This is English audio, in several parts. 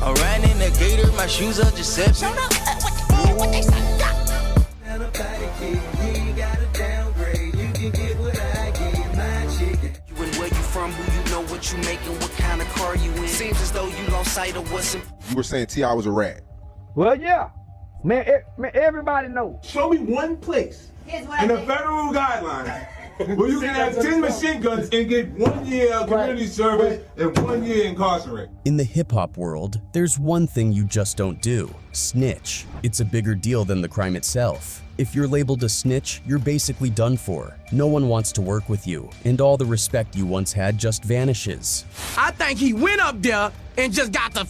I'm riding in the gator, my shoes are Giuseppe. Show up, what they say? You and where you from, who you know, what you making, what kind of car you in. Seems as though you lost sight of what's in. You were saying T.I. was a rat. Well, yeah. Man, everybody knows. Show me one place in the federal guidelines where you can have 10 machine guns and get 1 year of community service and 1 year incarcerated. In the hip-hop world, there's one thing you just don't do: snitch. It's a bigger deal than the crime itself. If you're labeled a snitch, you're basically done for. No one wants to work with you, and all the respect you once had just vanishes. I think he went up there and just got the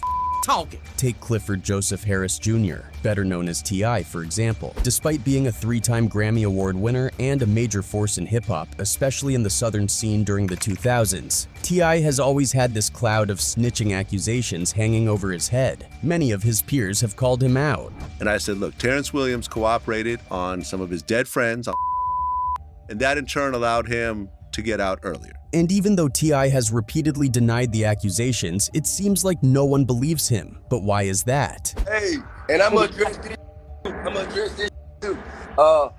talking. Take Clifford Joseph Harris Jr., better known as T.I., for example. Despite being a 3-time Grammy Award winner and a major force in hip-hop, especially in the southern scene during the 2000s, T.I. has always had this cloud of snitching accusations hanging over his head. Many of his peers have called him out. And I said, look, Terrence Williams cooperated on some of his dead friends, and that in turn allowed him to get out earlier. And even though T.I. has repeatedly denied the accusations, it seems like no one believes him. But why is that? Hey, and I'm gonna address this too. All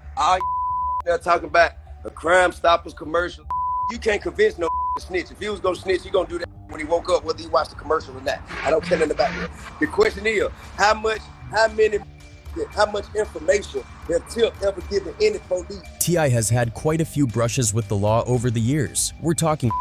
they're talking about a Crime Stoppers commercial. You can't convince no to snitch. If he was gonna snitch, he gonna do that when he woke up, whether he watched the commercial or not. I don't care nothing about that. The question is, how much information have Tip ever given any police? T.I. has had quite a few brushes with the law over the years. We're talking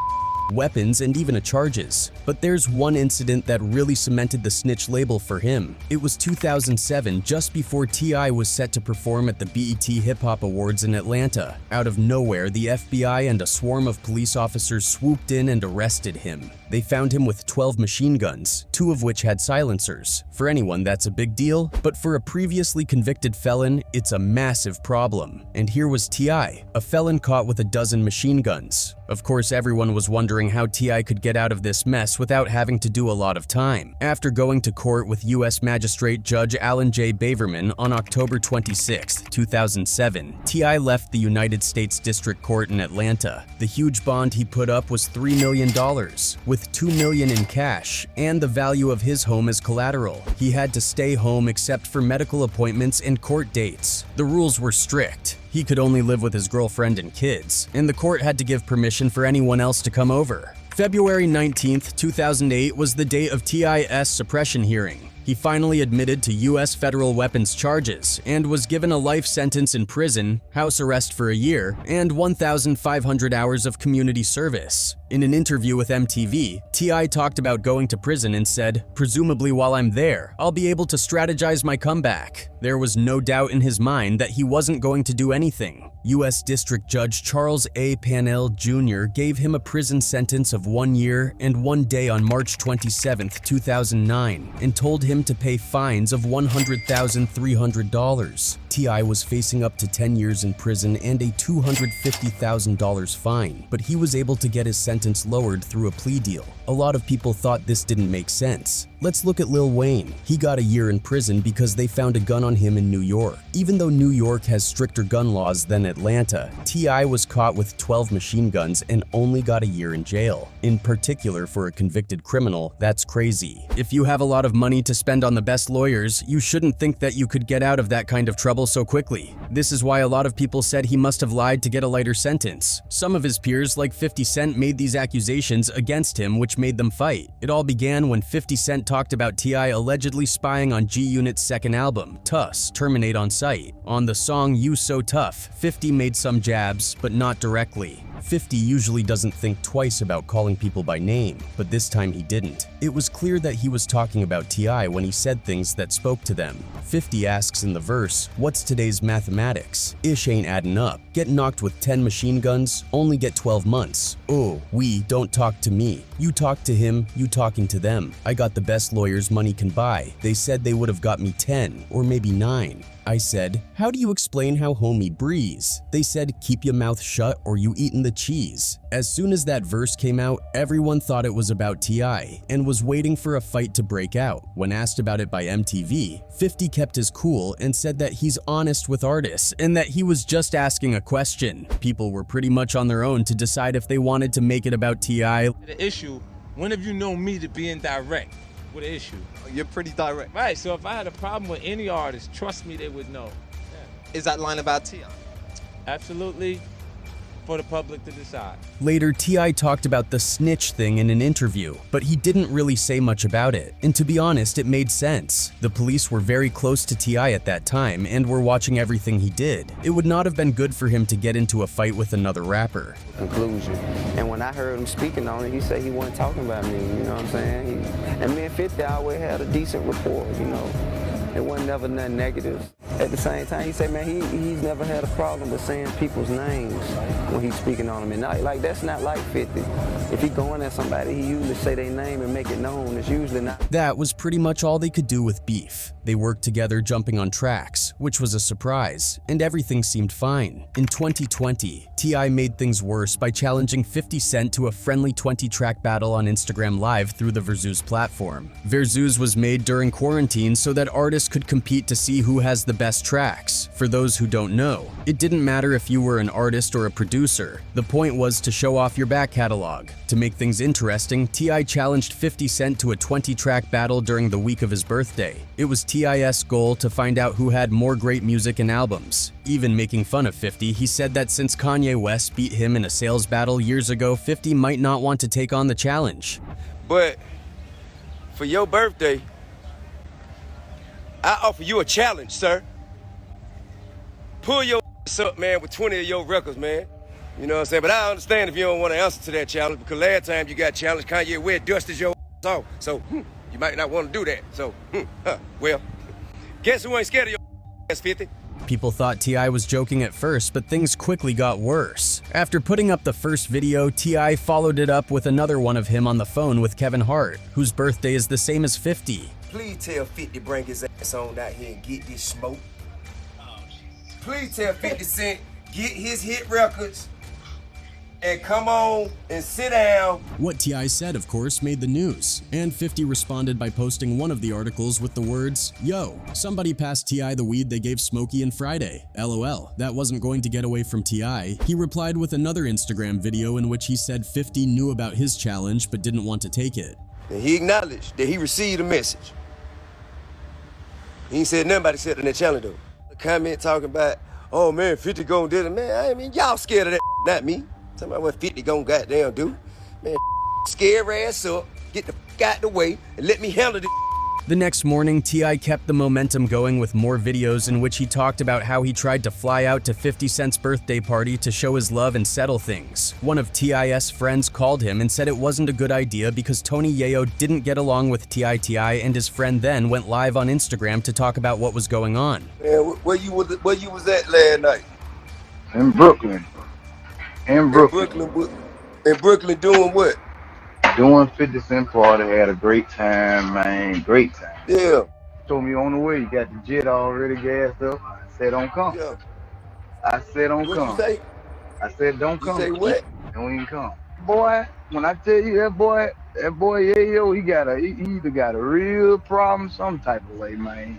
weapons and even charges. But there's one incident that really cemented the snitch label for him. It was 2007, just before T.I. was set to perform at the BET Hip Hop Awards in Atlanta. Out of nowhere, the FBI and a swarm of police officers swooped in and arrested him. They found him with 12 machine guns, 2 of which had silencers. For anyone, that's a big deal, but for a previously convicted felon, it's a massive problem. And here was T.I., a felon caught with a dozen machine guns. Of course, everyone was wondering how T.I. could get out of this mess without having to do a lot of time. After going to court with U.S. Magistrate Judge Alan J. Baverman on October 26, 2007, T.I. left the United States District Court in Atlanta. The huge bond he put up was $3 million, with $2 million in cash, and the value of his home as collateral. He had to stay home except for medical appointments and court dates. The rules were strict. He could only live with his girlfriend and kids, and the court had to give permission for anyone else to come over. February 19, 2008 was the date of T.I.'s suppression hearing. He finally admitted to U.S. federal weapons charges and was given a life sentence in prison, house arrest for a year, and 1,500 hours of community service. In an interview with MTV, T.I. talked about going to prison and said, "Presumably while I'm there, I'll be able to strategize my comeback." There was no doubt in his mind that he wasn't going to do anything. U.S. District Judge Charles A. Pannell Jr. gave him a prison sentence of 1 year and 1 day on March 27, 2009, and told him to pay fines of $100,300. T.I. was facing up to 10 years in prison and a $250,000 fine, but he was able to get his sentence lowered through a plea deal. A lot of people thought this didn't make sense. Let's look at Lil Wayne. He got a year in prison because they found a gun on him in New York. Even though New York has stricter gun laws than Atlanta, T.I. was caught with 12 machine guns and only got a year in jail. In particular, for a convicted criminal, that's crazy. If you have a lot of money to spend on the best lawyers, you shouldn't think that you could get out of that kind of trouble so quickly. This is why a lot of people said he must have lied to get a lighter sentence. Some of his peers, like 50 Cent, made these accusations against him, which made them fight. It all began when 50 Cent talked about T.I. allegedly spying on G-Unit's second album, Tuss, Terminate on Sight. On the song You So Tough, 50 made some jabs, but not directly. 50 usually doesn't think twice about calling people by name, but this time he didn't. It was clear that he was talking about T.I. when he said things that spoke to them. 50 asks in the verse, "What's today's mathematics? Ish ain't adding up. Get knocked with 10 machine guns, only get 12 months. Oh, we don't talk to me. You talk to him, you talking to them. I got the best lawyers money can buy. They said they would have got me 10, or maybe 9. I said, how do you explain how homie breeze? They said, keep your mouth shut or you eatin' the cheese. As soon as that verse came out, everyone thought it was about T.I. and was waiting for a fight to break out. When asked about it by MTV, 50 kept his cool and said that he's honest with artists and that he was just asking a question. People were pretty much on their own to decide if they wanted to make it about T.I. The issue, when have you known me to be indirect? with an issue. You're pretty direct. Right, so if I had a problem with any artist, trust me, they would know. Is that line about T.I.? Absolutely for the public to decide. Later, T.I. talked about the snitch thing in an interview, but he didn't really say much about it. And to be honest, it made sense. The police were very close to T.I. at that time and were watching everything he did. It would not have been good for him to get into a fight with another rapper. Conclusion. And when I heard him speaking on it, he said he wasn't talking about me, you know what I'm saying? And me and 50 always had a decent rapport, you know. It wasn't never nothing negative. At the same time, he said, man, he's never had a problem with saying people's names when he's speaking on them. And like that's not like 50. If he going at somebody, he usually say their name and make it known. It's usually not. That was pretty much all they could do with beef. They worked together jumping on tracks, which was a surprise, and everything seemed fine. In 2020, T.I. made things worse by challenging 50 Cent to a friendly 20-track battle on Instagram Live through the Verzuz platform. Verzuz was made during quarantine so that artists could compete to see who has the best tracks. For those who don't know, it didn't matter if you were an artist or a producer. The point was to show off your back catalog. To make things interesting, T.I. challenged 50 Cent to a 20-track battle during the week of his birthday. It was T.I.'s goal to find out who had more great music and albums. Even making fun of 50, he said that since Kanye West beat him in a sales battle years ago, 50 might not want to take on the challenge. But for your birthday, I offer you a challenge, sir. Pull your ass up, man, with 20 of your records, man. You know what I'm saying? But I understand if you don't want to answer to that challenge, because last time you got challenged, Kanye West dusted your ass off. So, you might not want to do that. So, well, guess who ain't scared of your ass, 50? People thought T.I. was joking at first, but things quickly got worse. After putting up the first video, T.I. followed it up with another one of him on the phone with Kevin Hart, whose birthday is the same as 50. Please tell 50 bring his ass on out here and get this smoke. Please tell 50 Cent get his hit records and come on and sit down. What T.I. said, of course, made the news, and 50 responded by posting one of the articles with the words, "Yo, somebody passed T.I. the weed they gave Smokey and Friday. LOL, that wasn't going to get away from T.I. He replied with another Instagram video in which he said 50 knew about his challenge but didn't want to take it. And he acknowledged that he received a message. He ain't said nothing about accepting that challenge though. A comment talking about, oh man, 50 gon' do it. Man, I mean, y'all scared of that, not me. Talking about what 50 gon' goddamn do. Man, scare ass up, get the f out the way, and let me handle this. The next morning, T.I. kept the momentum going with more videos in which he talked about how he tried to fly out to 50 Cent's birthday party to show his love and settle things. One of T.I.'s friends called him and said it wasn't a good idea because Tony Yayo didn't get along with T.I., and his friend then went live on Instagram to talk about what was going on. Man, where you was at last night? In Brooklyn. In Brooklyn doing what? Doing 50 Cent party, had a great time, man, great time. Yeah. Told me on the way, you got the jet already gassed up. I said, don't come. Yeah. I said, don't What come. You say? I said, don't come. You say what? Don't even come. Boy, when I tell you that boy, Yayo, he either got a real problem, some type of way, man.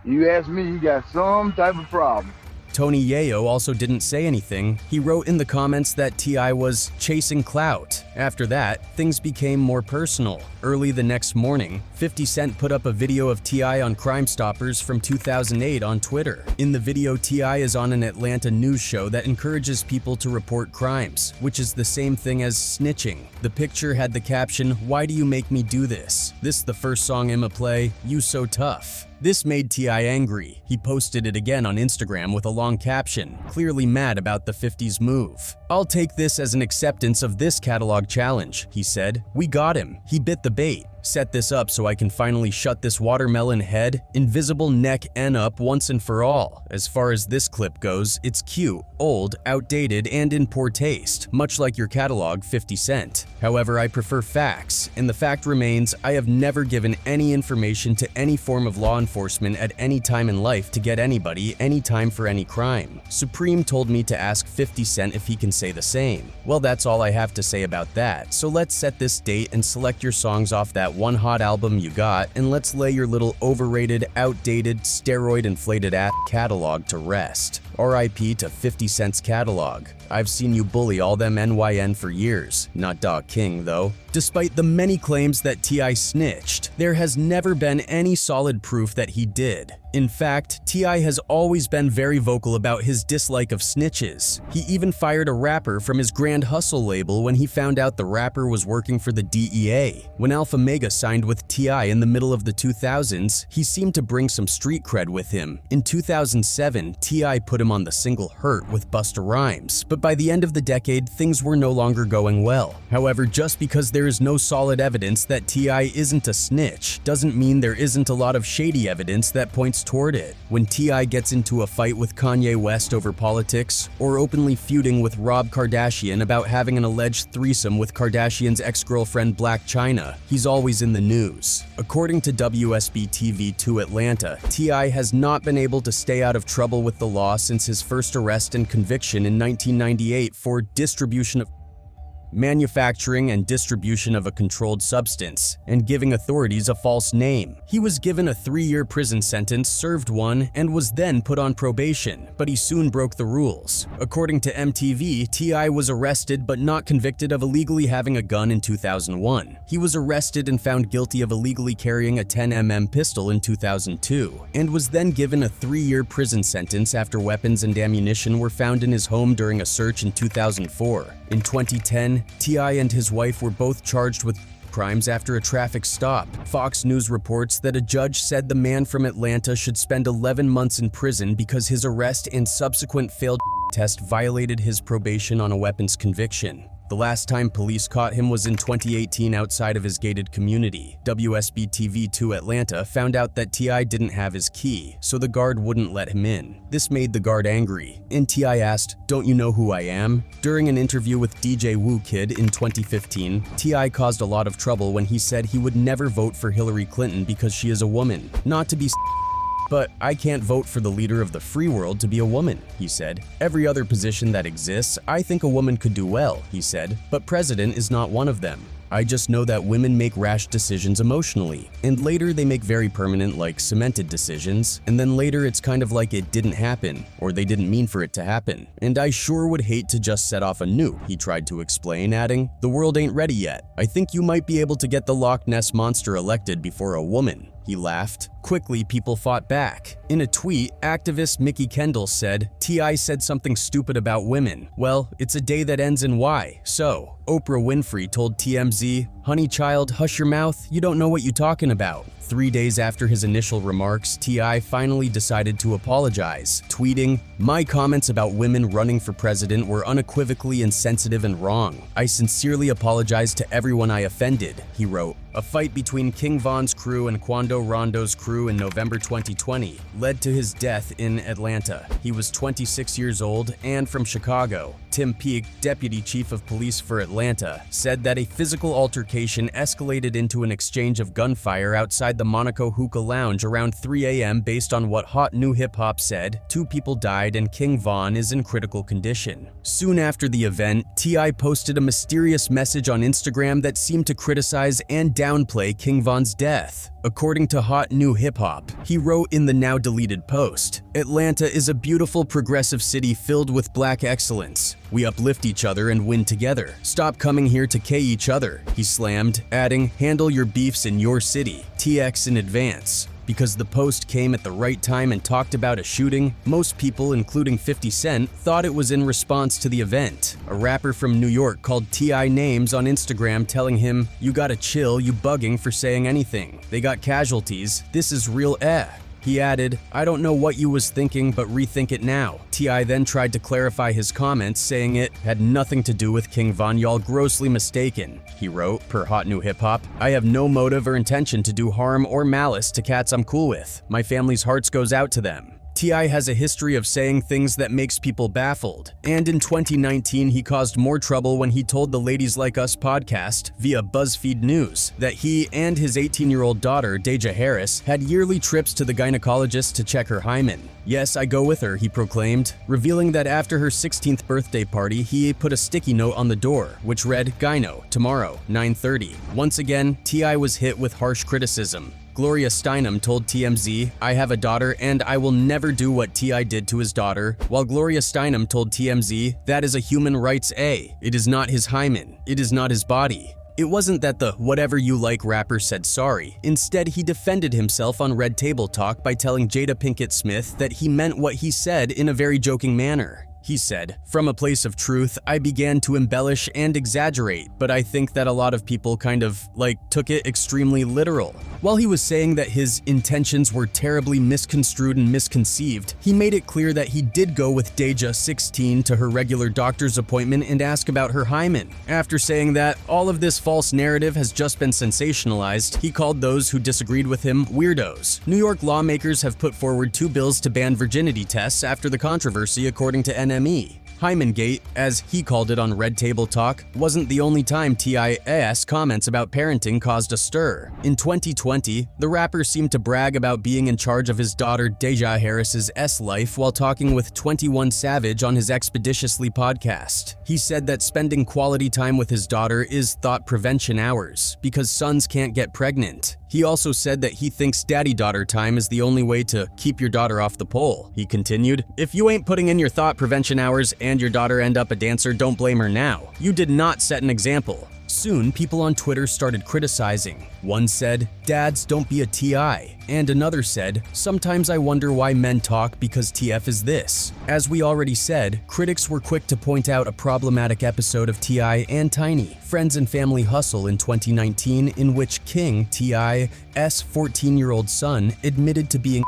You ask me, he got some type of problem. Tony Yayo also didn't say anything. He wrote in the comments that T.I. was chasing clout. After that, things became more personal. Early the next morning, 50 Cent put up a video of T.I. on Crime Stoppers from 2008 on Twitter. In the video, T.I. is on an Atlanta news show that encourages people to report crimes, which is the same thing as snitching. The picture had the caption, "Why do you make me do this? This the first song I'ma play, You So Tough." This made T.I. angry. He posted it again on Instagram with a long caption, clearly mad about the 50's move. "I'll take this as an acceptance of this catalog challenge," he said. "We got him. He bit the bait. Set this up so I can finally shut this watermelon head, invisible neck and up once and for all. As far as this clip goes, it's cute, old, outdated, and in poor taste, much like your catalog 50 Cent. However, I prefer facts, and the fact remains I have never given any information to any form of law enforcement at any time in life to get anybody, anytime for any crime. Supreme told me to ask 50 Cent if he can say the same. Well, that's all I have to say about that, so let's set this date and select your songs off that one hot album you got, and let's lay your little overrated, outdated, steroid-inflated ass catalog to rest. RIP to 50 Cent's catalog. I've seen you bully all them NYN for years, not Dog King though. Despite the many claims that T.I. snitched, there has never been any solid proof that he did. In fact, T.I. has always been very vocal about his dislike of snitches. He even fired a rapper from his Grand Hustle label when he found out the rapper was working for the DEA. When Alpha Mega signed with T.I. in the middle of the 2000s, he seemed to bring some street cred with him. In 2007, T.I. put him on the single Hurt with Busta Rhymes, but by the end of the decade, things were no longer going well. However, just because there is no solid evidence that T.I. isn't a snitch doesn't mean there isn't a lot of shady evidence that points toward it. When T.I. gets into a fight with Kanye West over politics, or openly feuding with Rob Kardashian about having an alleged threesome with Kardashian's ex-girlfriend Blac Chyna, he's always in the news. According to WSB-TV2 Atlanta, T.I. has not been able to stay out of trouble with the law since his first arrest and conviction in 1998 for distribution of manufacturing and distribution of a controlled substance, and giving authorities a false name. He was given a 3-year prison sentence, served one, and was then put on probation, but he soon broke the rules. According to MTV, T.I. was arrested but not convicted of illegally having a gun in 2001. He was arrested and found guilty of illegally carrying a 10mm pistol in 2002, and was then given a 3-year prison sentence after weapons and ammunition were found in his home during a search in 2004. In 2010, T.I. and his wife were both charged with crimes after a traffic stop. Fox News reports that a judge said the man from Atlanta should spend 11 months in prison because his arrest and subsequent failed test violated his probation on a weapons conviction. The last time police caught him was in 2018 outside of his gated community. WSB-TV2 Atlanta found out that T.I. didn't have his key, so the guard wouldn't let him in. This made the guard angry, and T.I. asked, "Don't you know who I am?" During an interview with DJ Woo Kid in 2015, T.I. caused a lot of trouble when he said he would never vote for Hillary Clinton because she is a woman. Not to be but I can't vote for the leader of the free world to be a woman, he said. Every other position that exists, I think a woman could do well, he said, but president is not one of them. I just know that women make rash decisions emotionally, and later they make very permanent, like cemented decisions, and then later it's kind of like it didn't happen, or they didn't mean for it to happen. And I sure would hate to just set off a nuke, he tried to explain, adding, "The world ain't ready yet. I think you might be able to get the Loch Ness Monster elected before a woman." He laughed. Quickly, people fought back. In a tweet, activist Mickey Kendall said, "T.I. said something stupid about women. Well, it's a day that ends in Y, so." Oprah Winfrey told TMZ, "Honey child, hush your mouth, you don't know what you're talking about." 3 days after his initial remarks, T.I. finally decided to apologize, tweeting, "My comments about women running for president were unequivocally insensitive and wrong. I sincerely apologize to everyone I offended," he wrote. A fight between King Von's crew and Quando Rondo's crew in November 2020 led to his death in Atlanta. He was 26 years old and from Chicago. Tim Peake, deputy chief of police for Atlanta, said that a physical altercation escalated into an exchange of gunfire outside the Monaco Hookah Lounge around 3 a.m. Based on what Hot New Hip Hop said, 2 people died and King Von is in critical condition. Soon after the event, T.I. posted a mysterious message on Instagram that seemed to criticize and downplay King Von's death. According to Hot New Hip Hop, he wrote in the now deleted post, "Atlanta is a beautiful progressive city filled with black excellence. We uplift each other and win together. Stop coming here to K each other," he slammed, adding, "Handle your beefs in your city. TX in advance." Because the post came at the right time and talked about a shooting, most people, including 50 Cent, thought it was in response to the event. A rapper from New York called T.I. names on Instagram telling him, "You gotta chill, you bugging for saying anything. They got casualties. This is real eh." He added, "I don't know what you was thinking, but rethink it now." T.I. then tried to clarify his comments, saying it had nothing to do with King Von, y'all grossly mistaken. He wrote, per Hot New Hip Hop, "I have no motive or intention to do harm or malice to cats I'm cool with. My family's hearts goes out to them." T.I. has a history of saying things that makes people baffled, and in 2019 he caused more trouble when he told the Ladies Like Us podcast, via BuzzFeed News, that he and his 18-year-old daughter, Deja Harris, had yearly trips to the gynecologist to check her hymen. "Yes, I go with her," he proclaimed, revealing that after her 16th birthday party, he put a sticky note on the door, which read, "Gyno, tomorrow, 9:30. Once again, T.I. was hit with harsh criticism. Gloria Steinem told TMZ, "I have a daughter and I will never do what T.I. did to his daughter," while Gloria Steinem told TMZ, "That is a human rights A. It is not his hymen. It is not his body." It wasn't that the whatever you like rapper said sorry. Instead, he defended himself on Red Table Talk by telling Jada Pinkett Smith that he meant what he said in a very joking manner. He said, "From a place of truth, I began to embellish and exaggerate, but I think that a lot of people kind of, took it extremely literal." While he was saying that his intentions were terribly misconstrued and misconceived, he made it clear that he did go with Deja, 16, to her regular doctor's appointment and ask about her hymen. After saying that all of this false narrative has just been sensationalized, he called those who disagreed with him weirdos. New York lawmakers have put forward 2 bills to ban virginity tests after the controversy, according to NME. Hymengate, as he called it on Red Table Talk, wasn't the only time T.I.'s comments about parenting caused a stir. In 2020, the rapper seemed to brag about being in charge of his daughter Deja Harris's life while talking with 21 Savage on his Expeditiously podcast. He said that spending quality time with his daughter is thought prevention hours, because sons can't get pregnant. He also said that he thinks daddy-daughter time is the only way to keep your daughter off the pole. He continued, "If you ain't putting in your thought prevention hours and your daughter end up a dancer, don't blame her now. You did not set an example." Soon, people on Twitter started criticizing. One said, "Dads, don't be a T.I." And another said, "Sometimes I wonder why men talk because TF is this." As we already said, critics were quick to point out a problematic episode of T.I. and Tiny, Friends and Family Hustle in 2019, in which King, T.I.'s 14-year-old son, admitted to being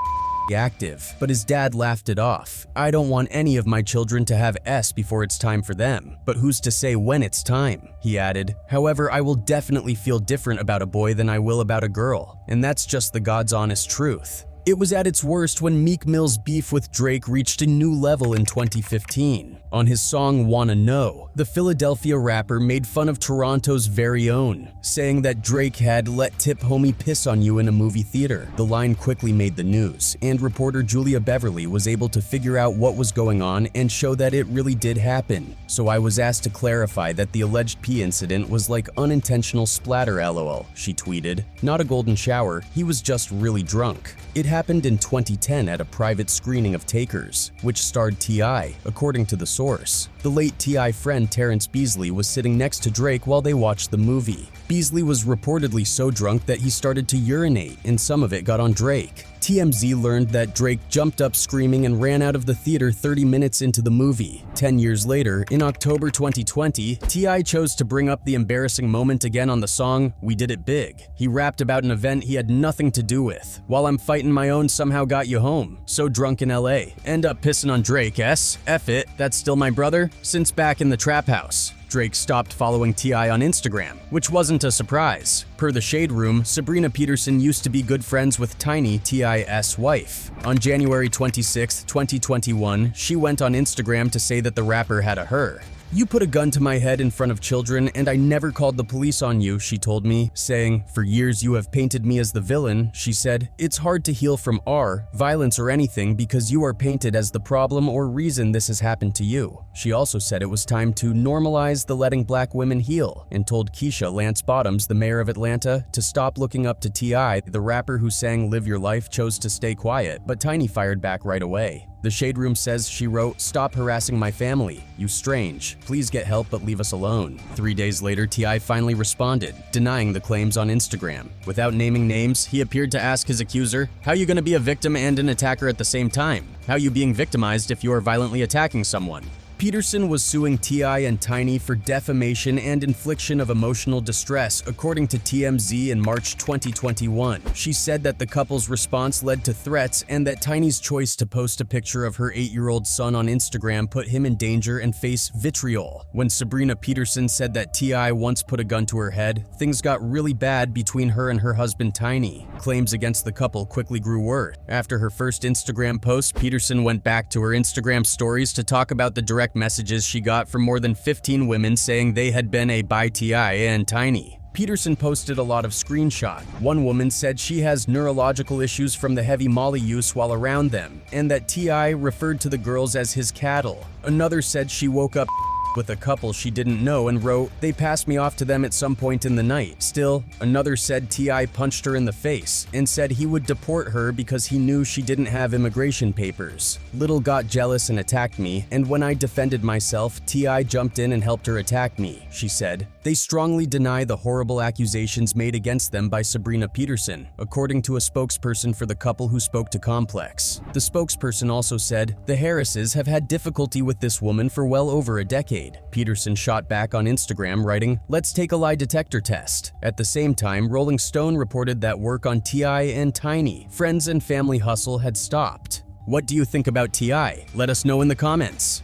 active, but his dad laughed it off. "I don't want any of my children to have S before it's time for them, but who's to say when it's time?" He added, "However, I will definitely feel different about a boy than I will about a girl, and that's just the God's honest truth." It was at its worst when Meek Mill's beef with Drake reached a new level in 2015. On his song Wanna Know, the Philadelphia rapper made fun of Toronto's very own, saying that Drake had let Tip Homie piss on you in a movie theater. The line quickly made the news, and reporter Julia Beverly was able to figure out what was going on and show that it really did happen. "So I was asked to clarify that the alleged pee incident was like unintentional splatter lol," she tweeted. "Not a golden shower, he was just really drunk." It happened in 2010 at a private screening of Takers, which starred T.I., according to the source. The late T.I. friend Terrence Beasley was sitting next to Drake while they watched the movie. Beasley was reportedly so drunk that he started to urinate, and some of it got on Drake. TMZ learned that Drake jumped up screaming and ran out of the theater 30 minutes into the movie. 10 years later, in October 2020, T.I. chose to bring up the embarrassing moment again on the song We Did It Big. He rapped about an event he had nothing to do with. "While I'm fighting my own, somehow got you home. So drunk in LA. End up pissing on Drake, S. F it, that's still my brother? Since back in the trap house." Drake stopped following T.I. on Instagram, which wasn't a surprise. Per the Shade Room, Sabrina Peterson used to be good friends with Tiny, T.I.'s wife. On January 26, 2021, she went on Instagram to say that the rapper had a her. "You put a gun to my head in front of children and I never called the police on you," she told me, saying, "For years you have painted me as the villain." She said, "It's hard to heal from violence or anything because you are painted as the problem or reason this has happened to you." She also said it was time to normalize the letting black women heal and told Keisha Lance Bottoms, the mayor of Atlanta, to stop looking up to T.I. The rapper who sang Live Your Life chose to stay quiet, but Tiny fired back right away. The Shade Room says she wrote, "Stop harassing my family. You strange. Please get help but leave us alone." 3 days later, T.I. finally responded, denying the claims on Instagram. Without naming names, he appeared to ask his accuser, "How you gonna be a victim and an attacker at the same time? How you being victimized if you are violently attacking someone?" Peterson was suing T.I. and Tiny for defamation and infliction of emotional distress, according to TMZ in March 2021. She said that the couple's response led to threats and that Tiny's choice to post a picture of her 8-year-old son on Instagram put him in danger and face vitriol. When Sabrina Peterson said that T.I. once put a gun to her head, things got really bad between her and her husband Tiny. Claims against the couple quickly grew worse. After her first Instagram post, Peterson went back to her Instagram stories to talk about the direct messages she got from more than 15 women saying they had been a by T.I. and Tiny. Peterson posted a lot of screenshots. One woman said she has neurological issues from the heavy Molly use while around them, and that T.I. referred to the girls as his cattle. Another said she woke up with a couple she didn't know and wrote, "They passed me off to them at some point in the night." Still, another said T.I. punched her in the face and said he would deport her because he knew she didn't have immigration papers. Little got jealous and attacked me, and when I defended myself, T.I. jumped in and helped her attack me, she said. They strongly deny the horrible accusations made against them by Sabrina Peterson, according to a spokesperson for the couple who spoke to Complex. The spokesperson also said, "The Harrises have had difficulty with this woman for well over a decade." Peterson shot back on Instagram writing, "Let's take a lie detector test." At the same time, Rolling Stone reported that work on T.I. and Tiny, Friends and Family Hustle had stopped. What do you think about T.I.? Let us know in the comments.